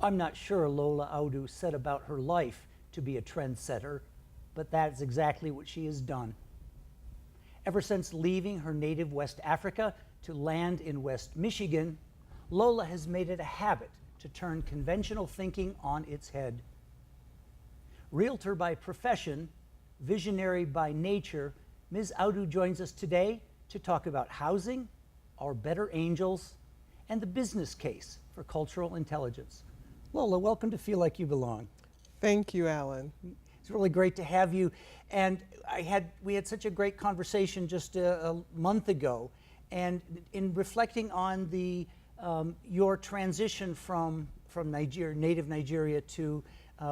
I'm not sure Lola Audu set about her life to be a trendsetter, but that's exactly what she has done. Ever since leaving her native West Africa to land in West Michigan, Lola has made it a habit to turn conventional thinking on its head. Realtor by profession, visionary by nature, Ms. Audu joins us today to talk about housing, our better angels, and the business case for cultural intelligence. Lola, welcome to Feel Like You Belong. Thank you, Alan. It's really great to have you. And we had such a great conversation just a month ago. And in reflecting on your transition from Nigeria, native Nigeria to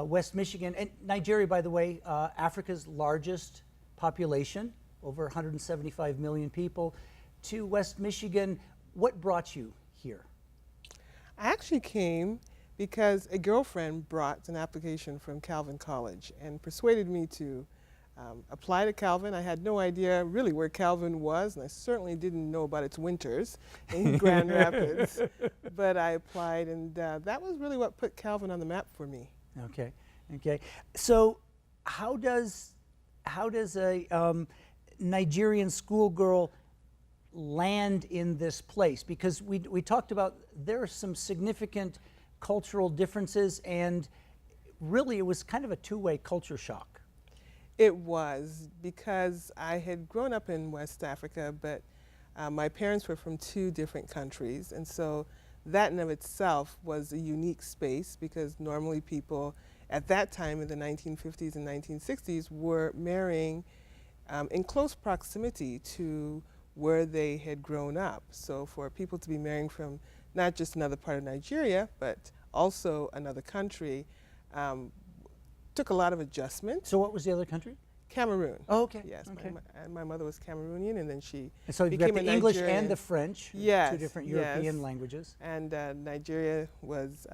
West Michigan, and Nigeria, by the way, Africa's largest population, over 175 million people, to West Michigan, what brought you here? I actually came because a girlfriend brought an application from Calvin College and persuaded me to apply to Calvin. I had no idea really where Calvin was, and I certainly didn't know about its winters in Grand Rapids, but I applied, and that was really what put Calvin on the map for me. Okay, okay. So how does a Nigerian schoolgirl land in this place? Because we talked about there are some significant cultural differences, and really it was kind of a two-way culture shock. It was, because I had grown up in West Africa, but my parents were from two different countries, and so that in of itself was a unique space, because normally people at that time in the 1950s and 1960s were marrying in close proximity to where they had grown up. So for people to be marrying from not just another part of Nigeria, but also another country, took a lot of adjustment. So what was the other country? Cameroon. Oh, okay. Yes, okay. my mother was Cameroonian, and then she and so you've became got the a English Nigerian. and the French, yes, two different European languages. And Nigeria was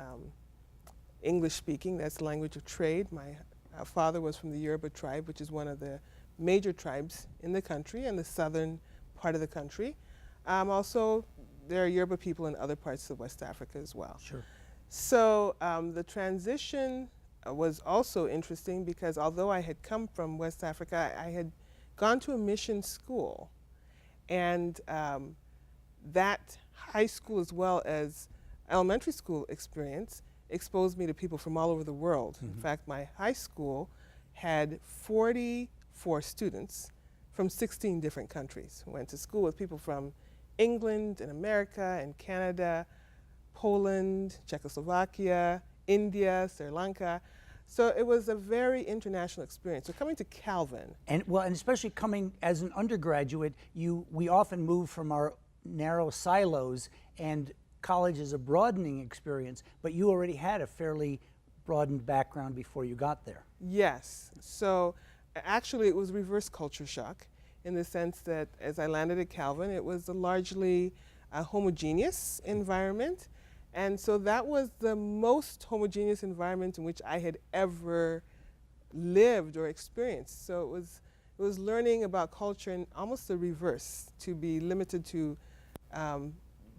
English speaking, that's the language of trade. My father was from the Yoruba tribe, which is one of the major tribes in the country, in the southern part of the country. Also, there are Yoruba people in other parts of West Africa as well. Sure. So the transition was also interesting, because although I had come from West Africa, I had gone to a mission school. And that high school as well as elementary school experience exposed me to people from all over the world. Mm-hmm. In fact, my high school had 44 students from 16 different countries. Went to school with people from England and America and Canada, Poland, Czechoslovakia, India, Sri Lanka. So it was a very international experience. So coming to Calvin. And especially coming as an undergraduate, we often move from our narrow silos, and college is a broadening experience, but you already had a fairly broadened background before you got there. Yes. So actually it was reverse culture shock, in the sense that as I landed at Calvin, it was a largely homogeneous environment. And so that was the most homogeneous environment in which I had ever lived or experienced. So it was learning about culture in almost the reverse, to be limited to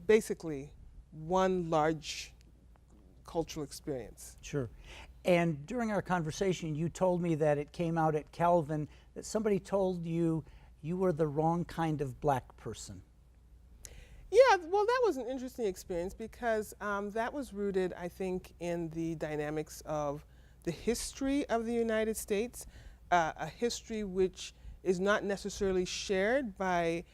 basically one large cultural experience. Sure. And during our conversation, you told me that it came out at Calvin that somebody told you you were the wrong kind of black person. Yeah, well, that was an interesting experience, because that was rooted, I think, in the dynamics of the history of the United States, a history which is not necessarily shared by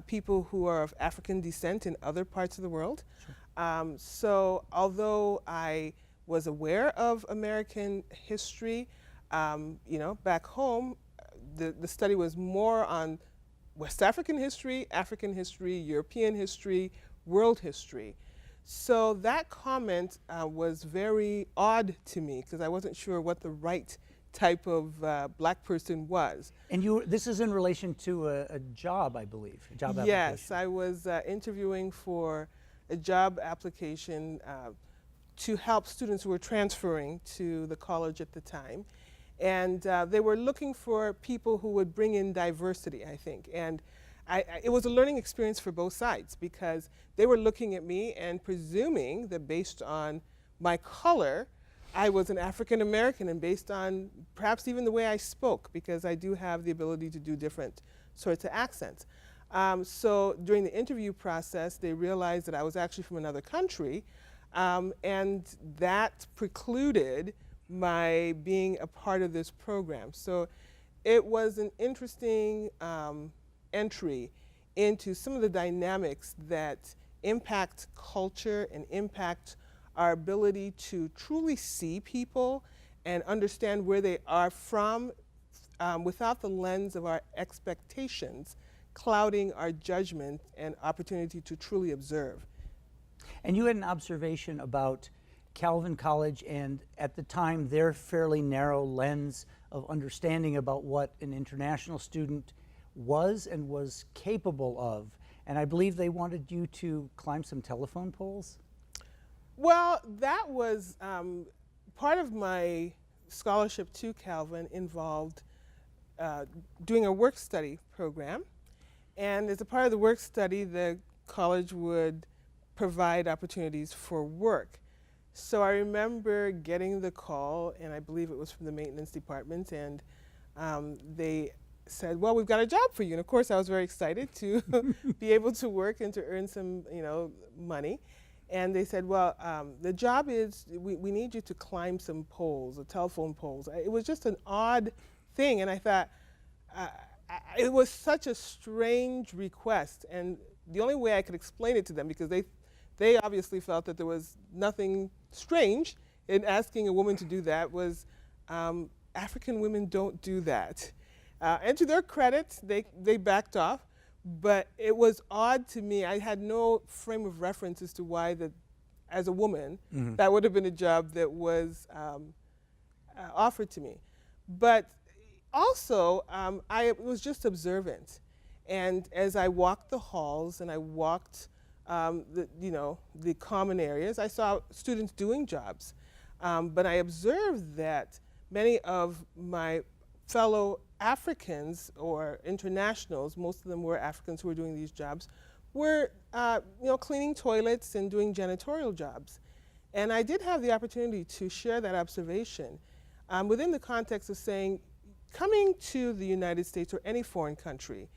people who are of African descent in other parts of the world. Sure. So although I was aware of American history, back home, the study was more on West African history, European history, world history. So that comment was very odd to me because I wasn't sure what the right type of black person was. And this is in relation to a job, I believe, a job application. Yes, I was interviewing for a job application to help students who were transferring to the college at the time. And they were looking for people who would bring in diversity, I think. And it was a learning experience for both sides because they were looking at me and presuming that based on my color, I was an African American, and based on perhaps even the way I spoke, because I do have the ability to do different sorts of accents. So during the interview process, they realized that I was actually from another country, and that precluded my being a part of this program. So it was an interesting entry into some of the dynamics that impact culture and impact our ability to truly see people and understand where they are from without the lens of our expectations clouding our judgment and opportunity to truly observe. And you had an observation about Calvin College and at the time their fairly narrow lens of understanding about what an international student was and was capable of. And I believe they wanted you to climb some telephone poles? Well, that was part of my scholarship to Calvin involved doing a work study program. And as a part of the work study, the college would provide opportunities for work. So I remember getting the call, and I believe it was from the maintenance department, and they said, well, we've got a job for you. And of course, I was very excited to be able to work and to earn some, money. And they said, well, the job is, we need you to climb some poles, telephone poles. It was just an odd thing, and I thought, it was such a strange request. And the only way I could explain it to them, because they obviously felt that there was nothing strange in asking a woman to do that, was African women don't do that. And to their credit, they backed off. But it was odd to me. I had no frame of reference as to why that, as a woman, that would have been a job that was offered to me. But also, I was just observant. And as I walked the halls and I walked the common areas, I saw students doing jobs. But I observed that many of my fellow Africans or internationals, most of them were Africans who were doing these jobs, were cleaning toilets and doing janitorial jobs. And I did have the opportunity to share that observation within the context of saying, coming to the United States or any foreign country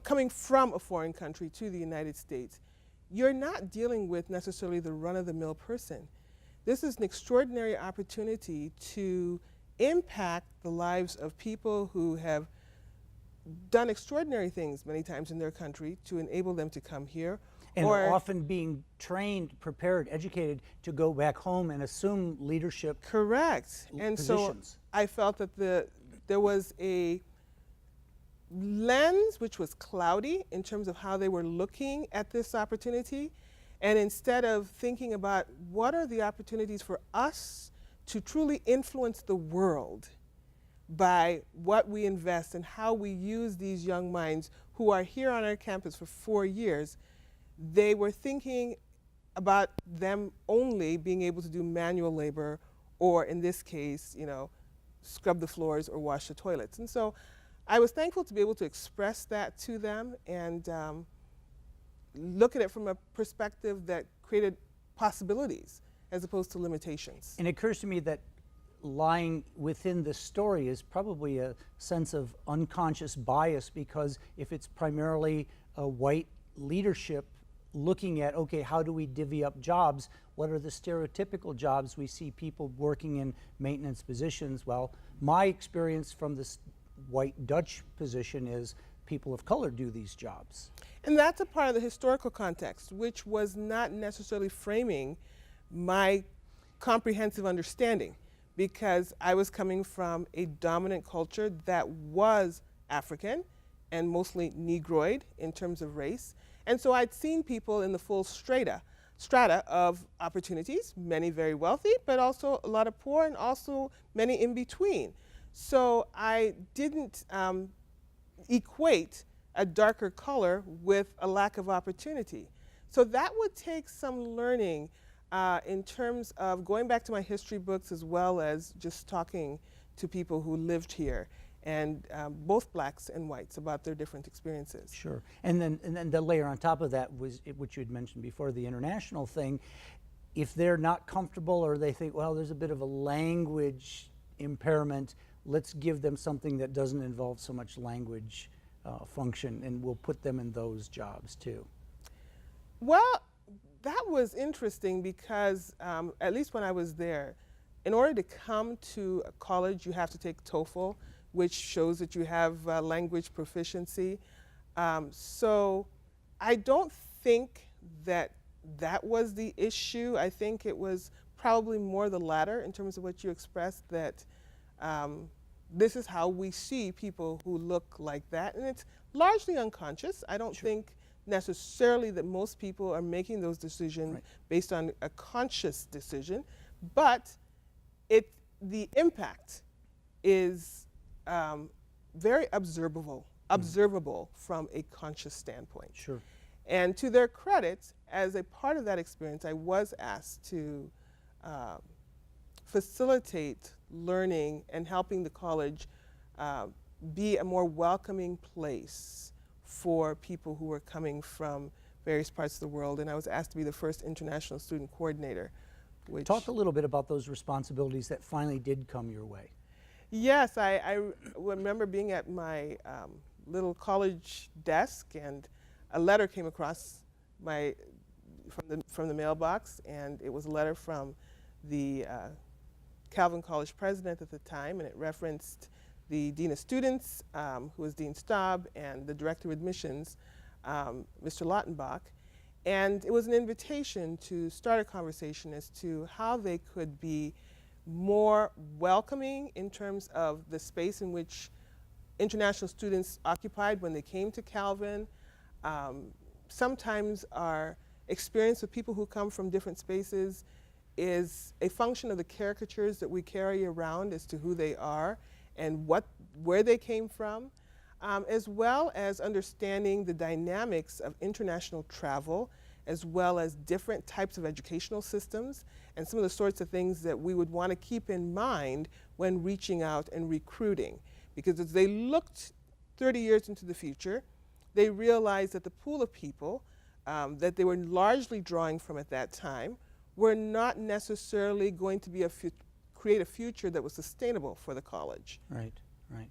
coming from a foreign country to the United States, you're not dealing with necessarily the run-of-the-mill person. This is an extraordinary opportunity to impact the lives of people who have done extraordinary things many times in their country to enable them to come here. And often being trained, prepared, educated to go back home and assume leadership Correct. And positions. So I felt that there was a lens which was cloudy in terms of how they were looking at this opportunity. And instead of thinking about what are the opportunities for us to truly influence the world by what we invest and how we use these young minds who are here on our campus for 4 years, they were thinking about them only being able to do manual labor or, in this case, scrub the floors or wash the toilets. And so I was thankful to be able to express that to them and look at it from a perspective that created possibilities as opposed to limitations. And it occurs to me that lying within the story is probably a sense of unconscious bias, because if it's primarily a white leadership looking at, okay, how do we divvy up jobs? What are the stereotypical jobs we see people working in maintenance positions? Well, my experience from this white Dutch position is people of color do these jobs. And that's a part of the historical context, which was not necessarily framing my comprehensive understanding, because I was coming from a dominant culture that was African and mostly Negroid in terms of race. And so I'd seen people in the full strata of opportunities, many very wealthy, but also a lot of poor and also many in between. So I didn't equate a darker color with a lack of opportunity. So that would take some learning in terms of going back to my history books as well as just talking to people who lived here, and both blacks and whites, about their different experiences. Sure. And then the layer on top of that was which you had mentioned before, the international thing. If they're not comfortable or they think, well, there's a bit of a language impairment, let's give them something that doesn't involve so much language function, and we'll put them in those jobs too. Well, that was interesting because at least when I was there, in order to come to a college, you have to take TOEFL, which shows that you have language proficiency. So I don't think that that was the issue. I think it was probably more the latter in terms of what you expressed, that this is how we see people who look like that. And it's largely unconscious. I don't think necessarily that most people are making those decisions based on a conscious decision, but the impact is very observable from a conscious standpoint. Sure. And to their credit, as a part of that experience, I was asked to facilitate learning and helping the college be a more welcoming place for people who were coming from various parts of the world. And I was asked to be the first international student coordinator. Talk a little bit about those responsibilities that finally did come your way. Yes, I remember being at my little college desk, and a letter came across from the mailbox, and it was a letter from the Calvin College president at the time, and it referenced the dean of students, who was Dean Staub, and the director of admissions, Mr. Lautenbach. And it was an invitation to start a conversation as to how they could be more welcoming in terms of the space in which international students occupied when they came to Calvin. Sometimes our experience with people who come from different spaces is a function of the caricatures that we carry around as to who they are and where they came from, as well as understanding the dynamics of international travel, as well as different types of educational systems, and some of the sorts of things that we would want to keep in mind when reaching out and recruiting. Because as they looked 30 years into the future, they realized that the pool of people that they were largely drawing from at that time were not necessarily going to be create a future that was sustainable for the college. Right, right.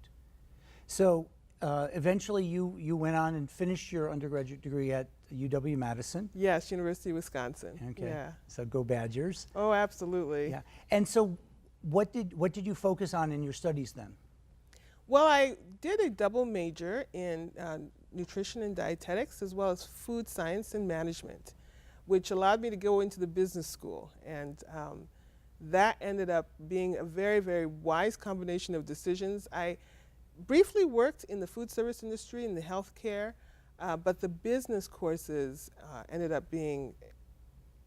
So eventually you went on and finished your undergraduate degree at UW-Madison. Yes, University of Wisconsin. Okay. Yeah. So go Badgers. Oh, absolutely. Yeah. And so what did you focus on in your studies then? Well, I did a double major in nutrition and dietetics, as well as food science and management, which allowed me to go into the business school. And that ended up being a very, very wise combination of decisions. I briefly worked in the food service industry, in the healthcare, but the business courses ended up being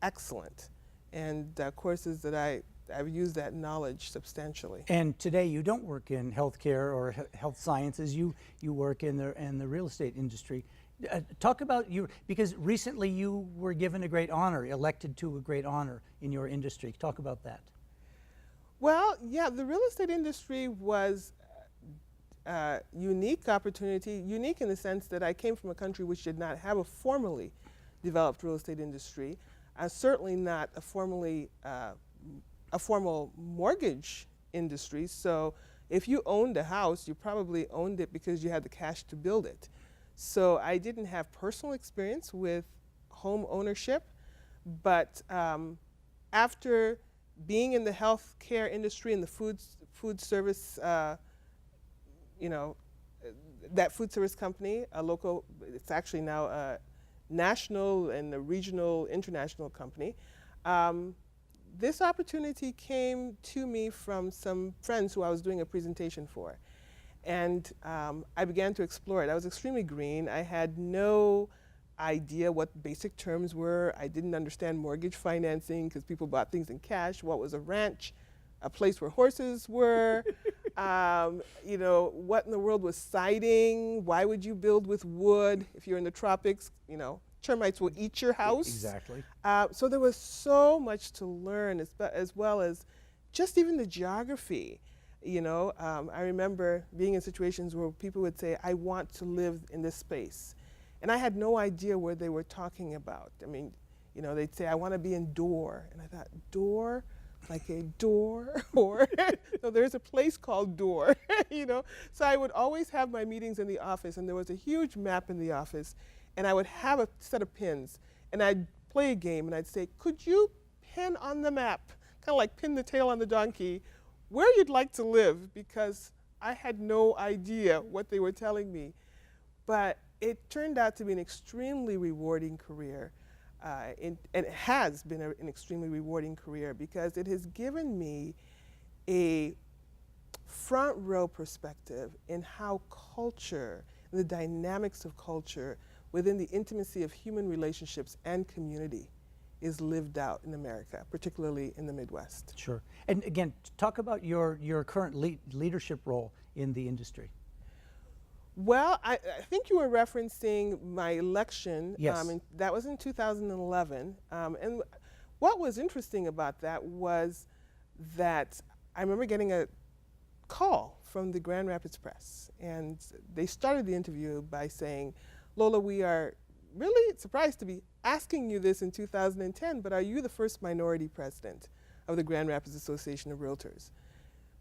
excellent, and courses that I've used that knowledge substantially. And today you don't work in healthcare or health sciences. You work in the real estate industry. Talk about because recently you were given a great honor, elected to a great honor in your industry. Talk about that. Well, yeah, the real estate industry was unique opportunity, unique in the sense that I came from a country which did not have a formally developed real estate industry, certainly not a formal mortgage industry. So if you owned a house, you probably owned it because you had the cash to build it. So I didn't have personal experience with home ownership, but after being in the healthcare industry and the food service, that food service company, a local, it's actually now a national and a regional, international company. This opportunity came to me from some friends who I was doing a presentation for. And I began to explore it. I was extremely green. I had no idea what basic terms were. I didn't understand mortgage financing because people bought things in cash. What was a ranch? A place where horses were. You know, what in the world was siding? Why would you build with wood if you're in the tropics? You know, termites will eat your house. Exactly. So there was so much to learn, as well as just even the geography. You know, I remember being in situations where people would say, I want to live in this space. And I had no idea what they were talking about. I mean, you know, they'd say, I want to be in Door. And I thought, Door? Like a door? Or, no, there's a place called Door, you know? So I would always have my meetings in the office, and there was a huge map in the office, and I would have a set of pins, and I'd play a game, and I'd say, could you pin on the map, kind of like pin the tail on the donkey, where you'd like to live, because I had no idea what they were telling me. But it turned out to be an extremely rewarding career, and it has been an extremely rewarding career because it has given me a front row perspective in how culture, the dynamics of culture within the intimacy of human relationships and community is lived out in America, particularly in the Midwest. Sure. And again, talk about your current leadership role in the industry. Well, I think you were referencing my election. Yes. That was in 2011. And what was interesting about that was that I remember getting a call from the Grand Rapids Press. And they started the interview by saying, Lola, we are really surprised to be asking you this in 2010, but are you the first minority president of the Grand Rapids Association of Realtors?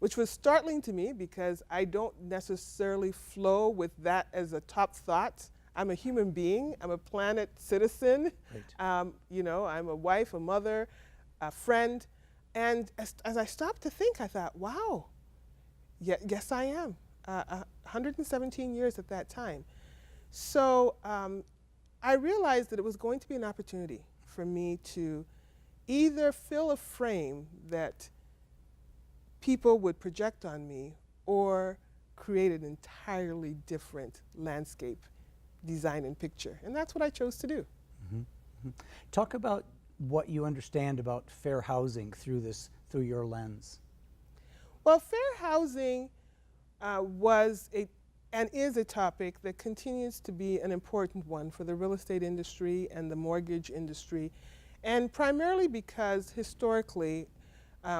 Which was startling to me because I don't necessarily flow with that as a top thought. I'm a human being, I'm a planet citizen. Right. You know, I'm a wife, a mother, a friend. And as I stopped to think, I thought, wow, yes I am. 117 years at that time. So I realized that it was going to be an opportunity for me to either fill a frame that people would project on me or create an entirely different landscape, design, and picture. And that's what I chose to do. Mm-hmm. Mm-hmm. Talk about what you understand about fair housing through your lens. Well, fair housing was and is a topic that continues to be an important one for the real estate industry and the mortgage industry, and primarily because historically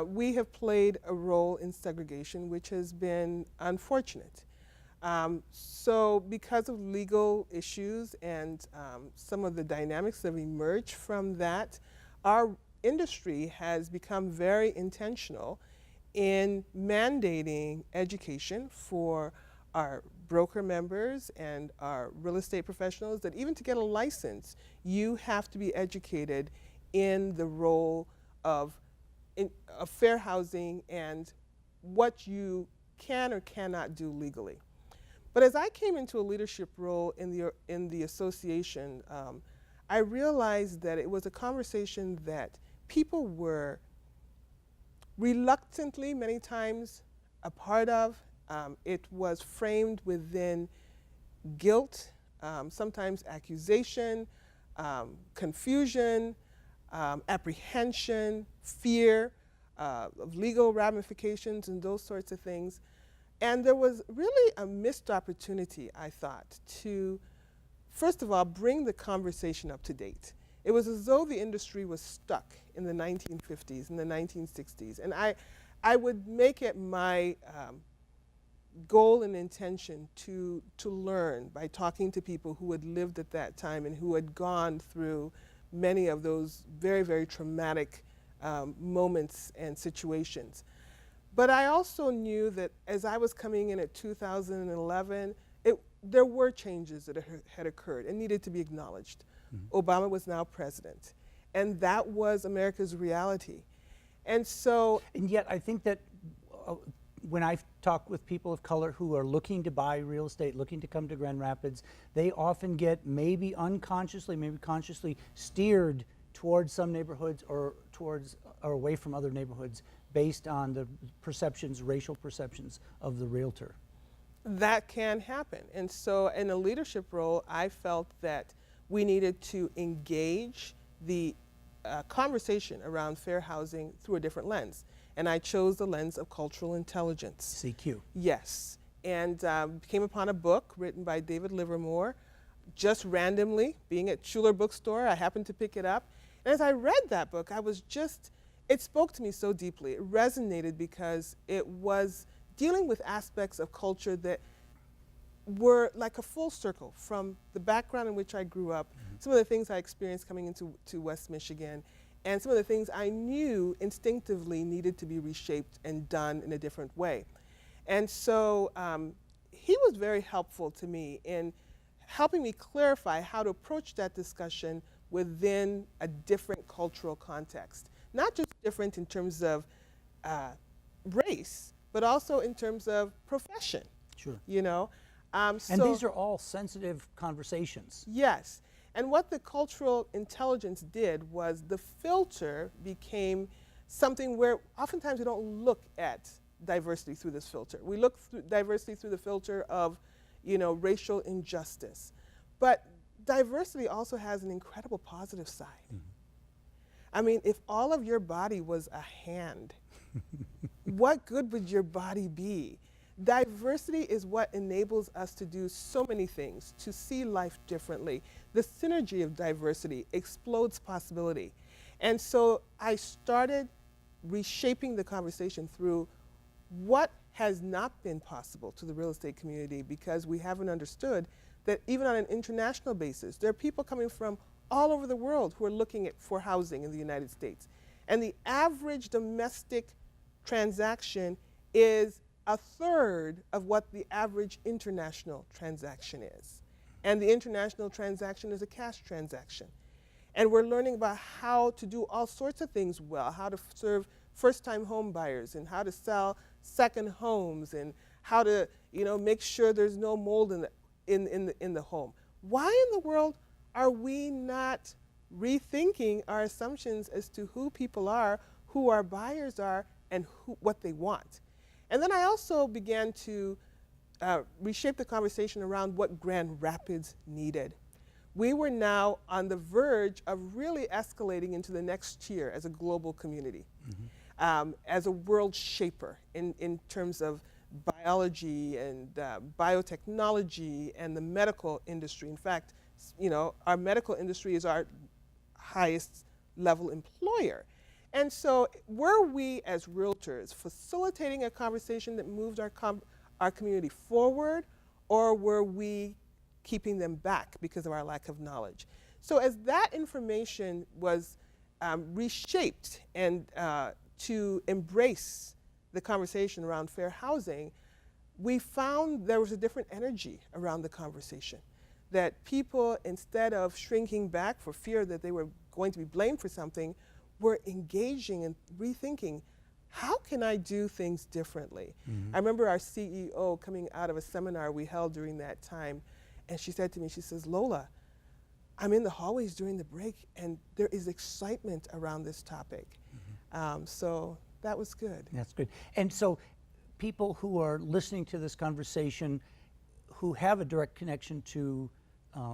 we have played a role in segregation, which has been unfortunate. So because of legal issues and some of the dynamics that emerge from that, our industry has become very intentional in mandating education for our broker members and our real estate professionals, that even to get a license, you have to be educated in the role of fair housing and what you can or cannot do legally. But as I came into a leadership role in the association, I realized that it was a conversation that people were reluctantly, many times, a part of. It was framed within guilt, sometimes accusation, confusion, apprehension, fear of legal ramifications and those sorts of things. And there was really a missed opportunity, I thought, to, first of all, bring the conversation up to date. It was as though the industry was stuck in the 1950s and the 1960s. And I would make it my goal and intention to learn by talking to people who had lived at that time and who had gone through many of those very, very traumatic moments and situations. But I also knew that as I was coming in at 2011, there were changes that had occurred and needed to be acknowledged. Mm-hmm. Obama was now president, and that was America's reality. And so— And yet I think that when I've talked with people of color who are looking to buy real estate, looking to come to Grand Rapids, they often get maybe unconsciously, maybe consciously steered towards some neighborhoods or away from other neighborhoods based on the perceptions, racial perceptions of the realtor. That can happen. And so in a leadership role, I felt that we needed to engage the conversation around fair housing through a different lens. And I chose the lens of cultural intelligence. CQ. Yes. And came upon a book written by David Livermore, just randomly, being at Schuler Bookstore. I happened to pick it up. And as I read that book, it spoke to me so deeply. It resonated because it was dealing with aspects of culture that were like a full circle from the background in which I grew up, some of the things I experienced coming into West Michigan, and some of the things I knew instinctively needed to be reshaped and done in a different way. And so he was very helpful to me in helping me clarify how to approach that discussion within a different cultural context. Not just different in terms of race, but also in terms of profession. Sure. You know? And these are all sensitive conversations. Yes. And what the cultural intelligence did was the filter became something where oftentimes we don't look at diversity through this filter. We look through diversity through the filter of, racial injustice. But diversity also has an incredible positive side. I mean, if all of your body was a hand, what good would your body be? Diversity is what enables us to do so many things, to see life differently. The synergy of diversity explodes possibility. And so I started reshaping the conversation through what has not been possible to the real estate community, because we haven't understood that even on an international basis, there are people coming from all over the world who are looking for housing in the United States. And the average domestic transaction is a third of what the average international transaction is. And the international transaction is a cash transaction. And we're learning about how to do all sorts of things well, how to serve first-time home buyers, and how to sell second homes, and how to make sure there's no mold in the home. Why in the world are we not rethinking our assumptions as to who people are, who our buyers are, and what they want? And then I also began to reshape the conversation around what Grand Rapids needed. We were now on the verge of really escalating into the next tier as a global community, as a world shaper in terms of biology and biotechnology and the medical industry. In fact, our medical industry is our highest level employer. And so were we as realtors facilitating a conversation that moved our community forward, or were we keeping them back because of our lack of knowledge? So as that information was reshaped and to embrace the conversation around fair housing, we found there was a different energy around the conversation. That people, instead of shrinking back for fear that they were going to be blamed for something, were engaging and rethinking, how can I do things differently? I remember our CEO coming out of a seminar we held during that time, and she said to me, she says, "Lola, I'm in the hallways during the break, and there is excitement around this topic." So that was good. That's good. And so people who are listening to this conversation who have a direct connection to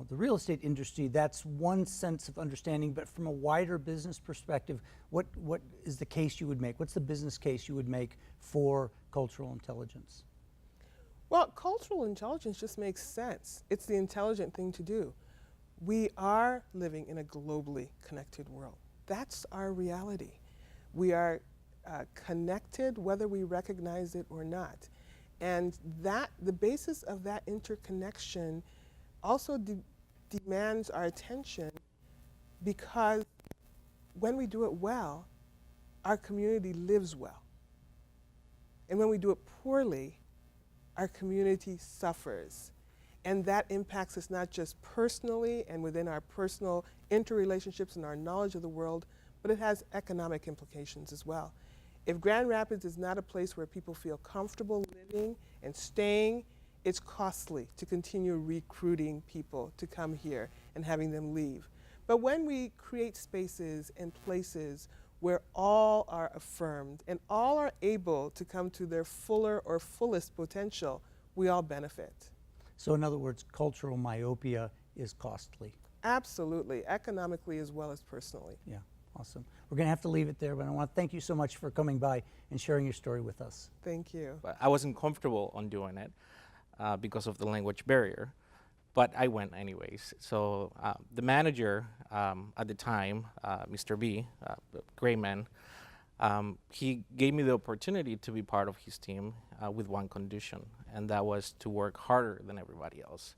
the real estate industry, that's one sense of understanding, but from a wider business perspective, what is the case you would make? What's the business case you would make for cultural intelligence? Well, cultural intelligence just makes sense. It's the intelligent thing to do. We are living in a globally connected world. That's our reality. We are connected whether we recognize it or not. And the basis of that interconnection also demands our attention, because when we do it well, our community lives well. And when we do it poorly, our community suffers. And that impacts us not just personally and within our personal interrelationships and our knowledge of the world, but it has economic implications as well. If Grand Rapids is not a place where people feel comfortable living and staying, it's costly to continue recruiting people to come here and having them leave. But when we create spaces and places where all are affirmed and all are able to come to their fuller or fullest potential, we all benefit. So in other words, cultural myopia is costly. Absolutely, economically as well as personally. Yeah, awesome. We're going to have to leave it there, but I want to thank you so much for coming by and sharing your story with us. Thank you. But I wasn't comfortable on doing it because of the language barrier, but I went anyways. So the manager at the time, Mr. B, great man, he gave me the opportunity to be part of his team with one condition, and that was to work harder than everybody else.